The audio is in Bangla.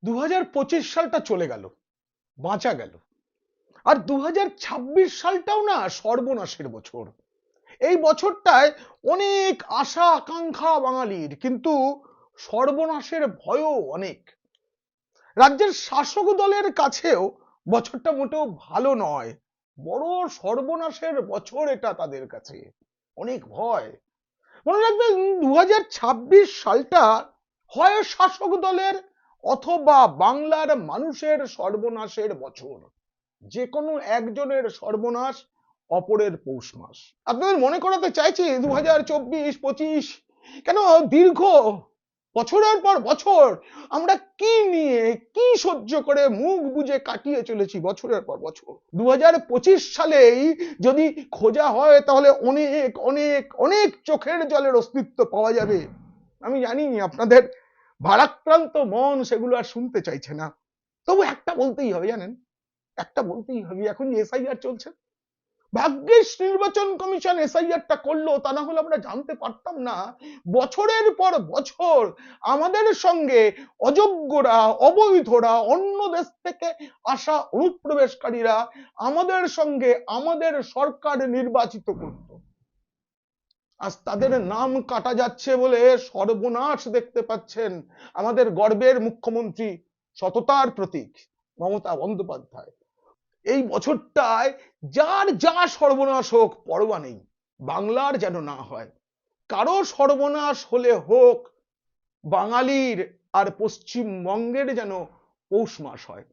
2025 সালটা চলে গেল, বাঁচা গেল। আর 2026 সালটাও না সর্বনাশের বছর। এই বছরটায় অনেক আশা আকাঙ্ক্ষা বাঙালির, কিন্তু সর্বনাশের ভয়ও অনেক। রাজ্যের শাসক দলের কাছেও বছরটা মোটেও ভালো নয়, বড় সর্বনাশের বছর এটা তাদের কাছে। অনেক ভয়। মনে রাখবেন 2026 সালটা হয় শাসক দলের অথবা বাংলার মানুষের সর্বনাশের বছর। যে কোনো একজনের সর্বনাশ, অপরের পৌষ মাস। আপনাদের মনে করাতে চাইছি 2024-25 কেন দীর্ঘ বছরের পর বছর আমরা কি নিয়ে কি সহ্য করে মুখ বুজে কাটিয়ে চলেছি বছরের পর বছর। 2025 সালেই যদি খোঁজা হয় তাহলে অনেক অনেক অনেক চোখের জলের অস্তিত্ব পাওয়া যাবে। আমি জানি আপনাদের ভারাক্রান্ত মন সেগুলো আর শুনতে চাইছে না, তবু একটা বলতেই হবে, জানেন, একটা বলতেই হবে। এখন যে এসআইআর চলছে, ভাগ্যিস নির্বাচন কমিশন এসআইআরটা করলো, তা না হলে আমরা জানতে পারতাম না বছরের পর বছর আমাদের সঙ্গে অযোগ্যরা, অবৈধরা, অন্য দেশ থেকে আসা অনুপ্রবেশকারীরা আমাদের সঙ্গে আমাদের সরকার নির্বাচিত করত। আজ তাদের নাম কাটা যাচ্ছে বলে সর্বনাশ দেখতে পাচ্ছেন আমাদের গর্বের মুখ্যমন্ত্রী, সততার প্রতীক মমতা বন্দ্যোপাধ্যায়। এই বছরটায় যার যা সর্বনাশ হোক পরোয়া নেই, বাংলার যেন না হয়। কারো সর্বনাশ হলে হোক, বাঙালির আর পশ্চিমবঙ্গের যেন পৌষ মাস হয়।